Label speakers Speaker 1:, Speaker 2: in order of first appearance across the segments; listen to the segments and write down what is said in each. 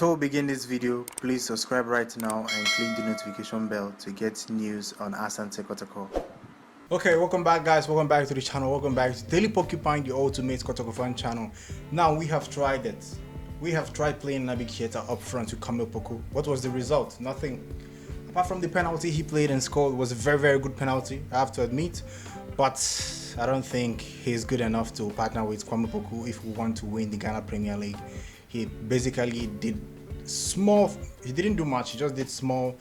Speaker 1: Before we begin this video, please subscribe right now and click the notification bell to get news on Asante Kotoko. Okay, welcome back guys, welcome back to the channel, welcome back to Daily Porcupine, the ultimate Kotoko fan channel. Now we have tried it. We have tried playing Naby Keita up front to Kamil Poku. What was the result? Nothing. Apart from the penalty he played and scored, was a very good penalty, I have to admit. But I don't think he's good enough to partner with Kamil Poku if we want to win the Ghana Premier League. He basically did he didn't do much, he just did small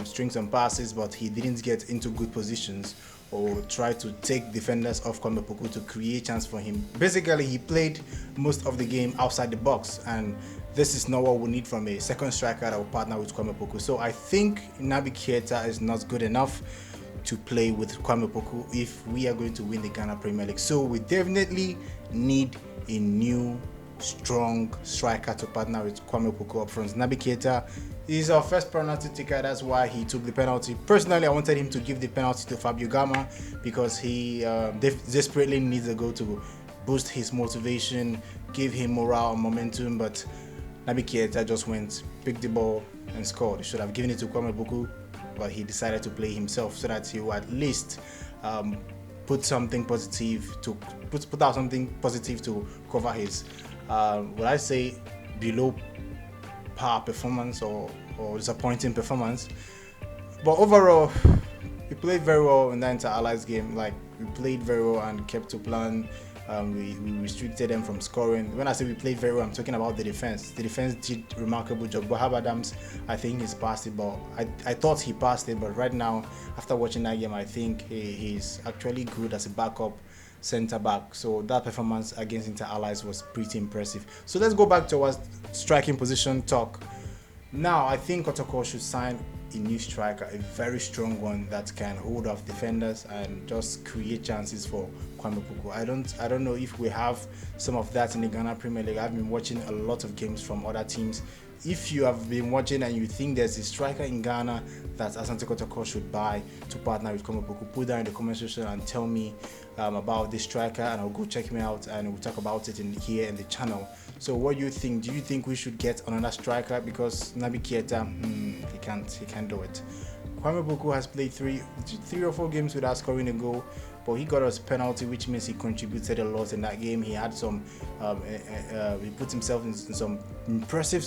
Speaker 1: strings and passes, but he didn't get into good positions or try to take defenders off Kamil Poku to create chance for him. Basically, he played most of the game outside the box, and this is not what we need from a second striker that will partner with Kamil Poku. So I think Naby Keita is not good enough to play with Kamil Poku if we are going to win the Ghana Premier League. So we definitely need a new strong striker to partner with Kamil Poku up front. Naby Keita is our first penalty taker, that's why he took the penalty. Personally, I wanted him to give the penalty to Fabio Gama because he desperately needs a goal to boost his motivation, give him morale and momentum, but Naby Keita just went, picked the ball and scored. He should have given it to Kamil Poku, but he decided to play himself so that he will at least put out something positive to cover his would I say below par performance or disappointing performance. But overall, we played very well in the inter-allies game. Like, we played very well and kept to plan. We restricted them from scoring. When I say we played very well, I'm talking about the defense. The defense did a remarkable job. Wahab Adams, I think he's passed it, but I thought he passed it, but right now, after watching that game, I think he's actually good as a backup center back. So that performance against inter-allies was pretty impressive. So let's go back to our striking position talk. Now I think Kotoko should sign a new striker, a very strong one that can hold off defenders and just create chances for Kamil Poku. I don't know if we have some of that in the Ghana Premier League. I've been watching a lot of games from other teams. If you have been watching and you think there's a striker in Ghana that Asante Kotoko should buy to partner with Kamil Poku, put that in the comment section and tell me about this striker, and I'll go check him out and we'll talk about it here in the channel. So what do you think? Do you think we should get another striker? Because Naby Keita, he can't do it. Kamil Poku has played three or four games without scoring a goal, but he got us penalty, which means he contributed a lot in that game. He had some, he put himself in some impressive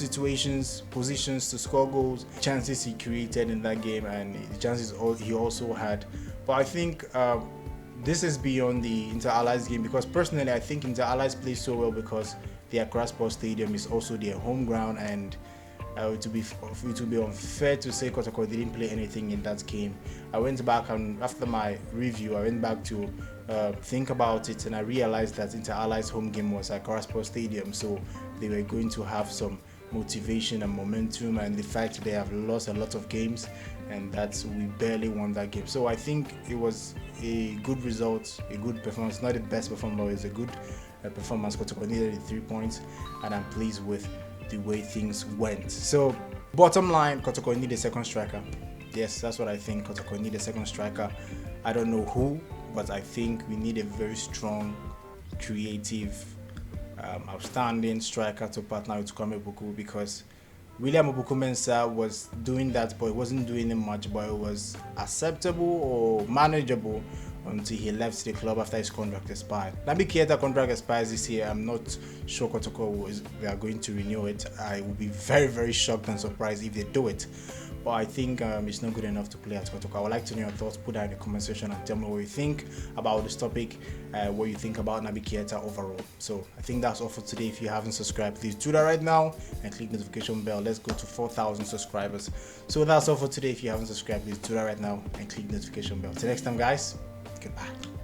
Speaker 1: positions to score goals, chances he created in that game, and the chances he also had. But I think this is beyond the inter-allies game, because personally I think inter-allies play so well because the Accra Sports Stadium is also their home ground, and it would be unfair to say Kotoko didn't play anything in that game. I went back, and after my review I went back to think about it, and I realized that inter-allies home game was at Accra Sports Stadium, so they were going to have some motivation and momentum, and the fact they have lost a lot of games and that we barely won that game. So I think it was a good result, a good performance. Not the best performance, but it was a good performance. Kotoko needed the 3 points, and I'm pleased with the way things went. So bottom line, Kotoko need a second striker. Yes, that's what I think. Kotoko need a second striker. I don't know who, but I think we need a very strong, creative, outstanding striker to partner with Kamil Poku, because William Obuku-Mensah was doing that, but he wasn't doing it much, but it was acceptable or manageable until he left the club after his contract expired. Naby Keita contract expires this year. I'm not sure Kotoko we are going to renew it. I will be very shocked and surprised if they do it. But I think it's not good enough to play at Kotoko. I would like to know your thoughts. Put that in the comment section and tell me what you think about this topic, what you think about Naby Keita overall. So I think that's all for today. If you haven't subscribed, please do that right now and click the notification bell. Let's go to 4,000 subscribers. So that's all for today. If you haven't subscribed, please do that right now and click the notification bell. Till next time, guys. Goodbye.